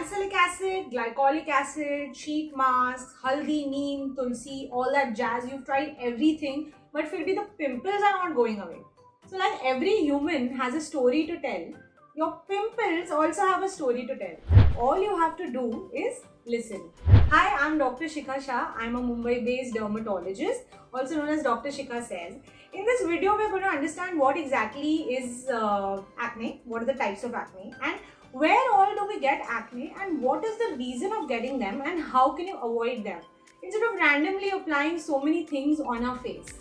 salicylic acid, glycolic acid, sheet mask, haldi, neem, tulsi, all that jazz. You've tried everything, but maybe the pimples are not going away. So like every human has a story to tell, your pimples also have a story to tell. All you have to do is listen. Hi, I'm Dr. Shikha Shah. I'm a Mumbai-based dermatologist, also known as Dr. Shikha Says. In this video, we're going to understand what exactly is acne, what are the types of acne, and where all do we get acne, and what is the reason of getting them, and how can you avoid them, instead of randomly applying so many things on our face.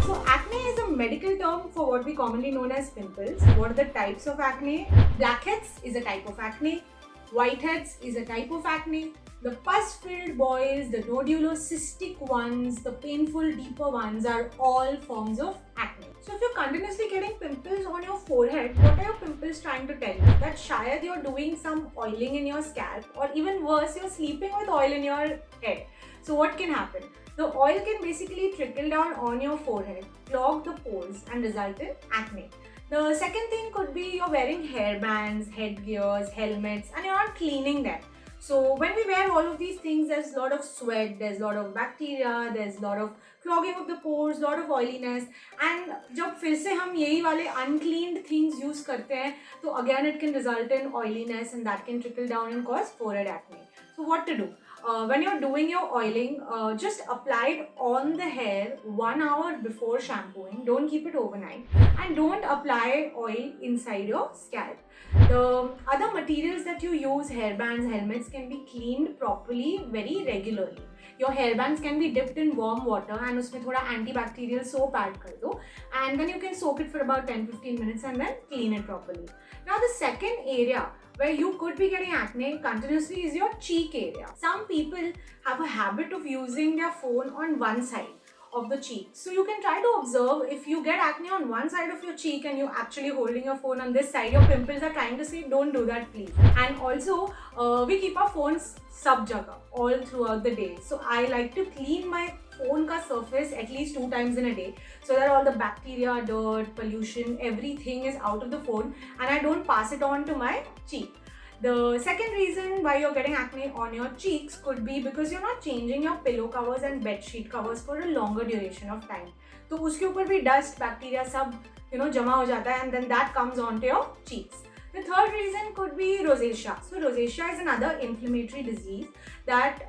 So acne is a medical term for what we commonly known as pimples. What are the types of acne? Blackheads is a type of acne. Whiteheads is a type of acne. The pus-filled boils, the nodulocystic ones, the painful deeper ones are all forms of acne. So if you're continuously getting pimples on your forehead, what are your pimples trying to tell you? That shayad you're doing some oiling in your scalp, or even worse, you're sleeping with oil in your head. So what can happen? The oil can basically trickle down on your forehead, clog the pores and result in acne. The second thing could be you're wearing hairbands, headgears, helmets, and you're not cleaning them. So when we wear all of these things, there's a lot of sweat, there's a lot of bacteria, there's a lot of clogging of the pores, lot of oiliness, and जब फिर से हम यही वाले uncleaned things use करते हैं, तो again it can result in oiliness and that can trickle down and cause forehead acne. So what to do? When you're doing your oiling, just apply it on the hair 1 hour before shampooing. Don't keep it overnight, and don't apply oil inside your scalp. The other materials that you use, hairbands, helmets, can be cleaned properly very regularly. Your hairbands can be dipped in warm water and उसमें थोड़ा antibacterial soap add कर दो, and then you can soak it for about 10-15 minutes and then clean it properly. Now the second area where you could be getting acne continuously is your cheek area. Some people have a habit of using their phone on one side of the cheek. So you can try to observe if you get acne on one side of your cheek and you're actually holding your phone on this side, your pimples are trying to say don't do that please. And also we keep our phones sab jagah all throughout the day. So I like to clean my phone ka surface at least 2 times in a day, so that all the bacteria, dirt, pollution, everything is out of the phone and I don't pass it on to my cheek. The second reason why you're getting acne on your cheeks could be because you're not changing your pillow covers and bed sheet covers for a longer duration of time. तो उसके ऊपर भी dust, bacteria सब जमा हो जाता है and then that comes onto your cheeks. The third reason could be rosacea. So rosacea is another inflammatory disease that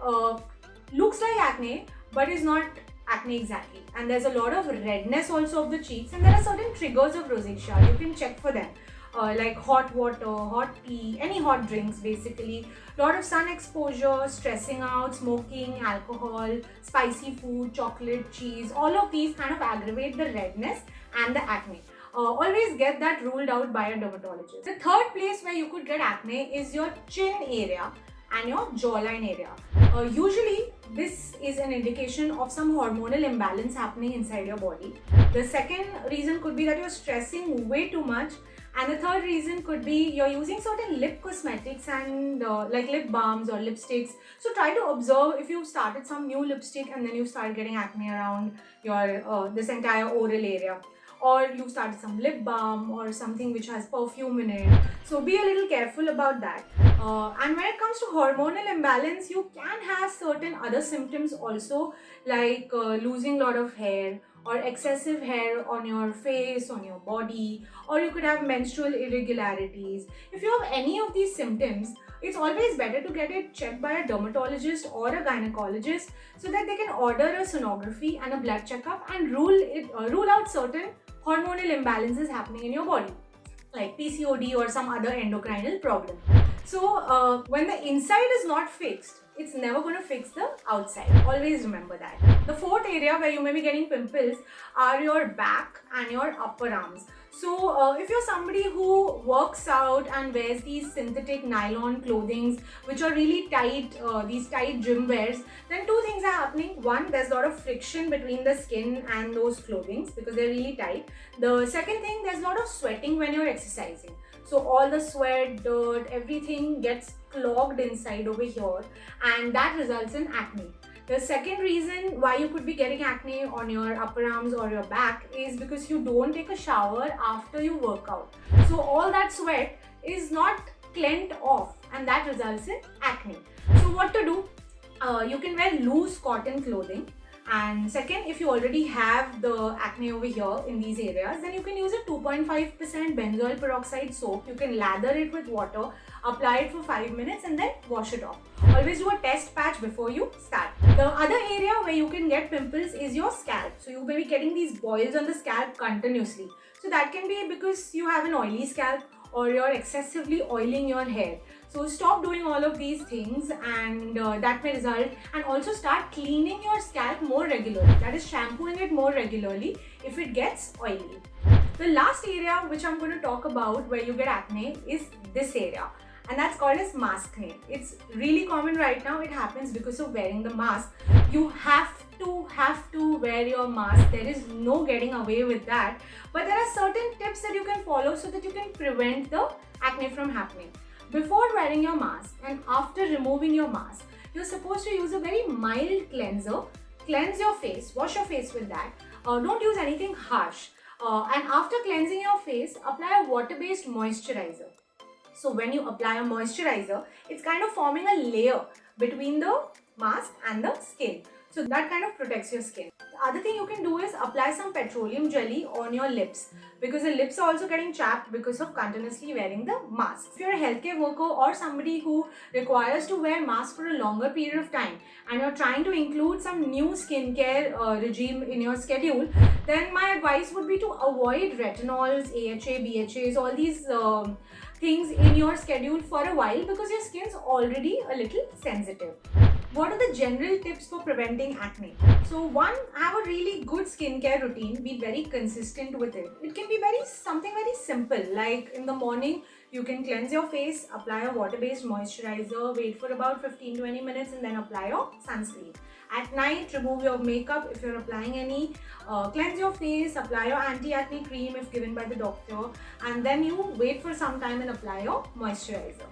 looks like acne but is not acne exactly, and there's a lot of redness also of the cheeks, and there are certain triggers of rosacea. You can check for them. Like hot water, hot tea, any hot drinks basically, lot of sun exposure, stressing out, smoking, alcohol, spicy food, chocolate, cheese, all of these kind of aggravate the redness and the acne. Always get that ruled out by a dermatologist. The third place where you could get acne is your chin area and your jawline area. Usually this is an indication of some hormonal imbalance happening inside your body. The second reason could be that you're stressing way too much. And the third reason could be you're using certain lip cosmetics and like lip balms or lipsticks. So try to observe if you've started some new lipstick and then you start getting acne around your this entire oral area, or you've started some lip balm or something which has perfume in it. So be a little careful about that. And when it comes to hormonal imbalance, you can have certain other symptoms also, like losing a lot of hair, or excessive hair on your face, on your body, or you could have menstrual irregularities. If you have any of these symptoms, it's always better to get it checked by a dermatologist or a gynecologist so that they can order a sonography and a blood checkup and rule out certain hormonal imbalances happening in your body, like PCOD or some other endocrinal problem. So when the inside is not fixed, it's never going to fix the outside. Always remember that. The fourth area where you may be getting pimples are your back and your upper arms. So if you're somebody who works out and wears these synthetic nylon clothings which are really tight, these tight gym wears, then two things are happening. One, there's a lot of friction between the skin and those clothings because they're really tight. The second thing, there's a lot of sweating when you're exercising. So all the sweat, dirt, everything gets clogged inside over here, and that results in acne. The second reason why you could be getting acne on your upper arms or your back is because you don't take a shower after you work out. So all that sweat is not glint off, and that results in acne. So what to do? You can wear loose cotton clothing. And second, if you already have the acne over here in these areas, then you can use a 2.5% benzoyl peroxide soap. You can lather it with water, apply it for 5 minutes and then wash it off. Always do a test patch before you start. The other area where you can get pimples is your scalp. So you may be getting these boils on the scalp continuously. So that can be because you have an oily scalp or you're excessively oiling your hair. So stop doing all of these things, and that may result, and also start cleaning your scalp more regularly. That is, shampooing it more regularly if it gets oily. The last area which I'm going to talk about where you get acne is this area, and that's called as maskne. It's really common right now. It happens because of wearing the mask. You have to wear your mask. There is no getting away with that. But there are certain tips that you can follow so that you can prevent the acne from happening. Before wearing your mask and after removing your mask, you're supposed to use a very mild cleanser. Cleanse your face, wash your face with that. Don't use anything harsh. And after cleansing your face, apply a water-based moisturizer. So when you apply a moisturizer, it's kind of forming a layer between the mask and the skin. So that kind of protects your skin. The other thing you can do is apply some petroleum jelly on your lips, because the lips are also getting chapped because of continuously wearing the mask. If you're a healthcare worker or somebody who requires to wear masks for a longer period of time and you're trying to include some new skincare regime in your schedule, then my advice would be to avoid retinols, AHA, BHAs, all these things in your schedule for a while, because your skin's already a little sensitive. What are the general tips for preventing acne? So one, have a really good skincare routine. Be very consistent with it. It can be something very simple, like in the morning you can cleanse your face, apply a water-based moisturizer, wait for about 15-20 minutes and then apply your sunscreen. At night, remove your makeup if you're applying any, cleanse your face, apply your anti-acne cream if given by the doctor, and then you wait for some time and apply your moisturizer.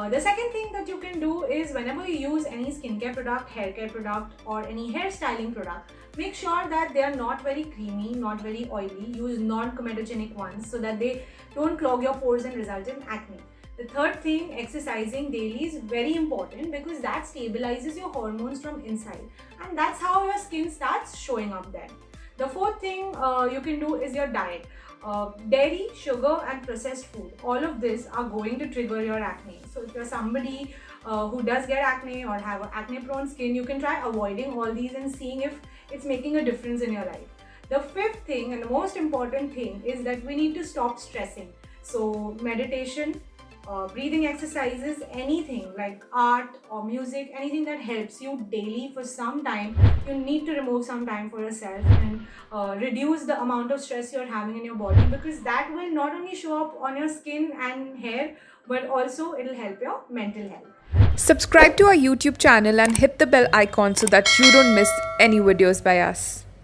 The second thing that you can do is, whenever you use any skincare product, hair care product or any hair styling product, make sure that they are not very creamy, not very oily. Use non-comedogenic ones so that they don't clog your pores and result in acne. The third thing, exercising daily, is very important because that stabilizes your hormones from inside, and that's how your skin starts showing up then. The fourth thing you can do is your diet. Dairy, sugar and processed food, all of this are going to trigger your acne. So if you're somebody who does get acne or have acne prone skin, you can try avoiding all these and seeing if it's making a difference in your life. The fifth thing and the most important thing is that we need to stop stressing. So meditation, breathing exercises, anything like art or music, anything that helps you daily for some time, you need to remove some time for yourself and reduce the amount of stress you're having in your body, because that will not only show up on your skin and hair, but also it'll help your mental health. Subscribe to our YouTube channel and hit the bell icon so that you don't miss any videos by us.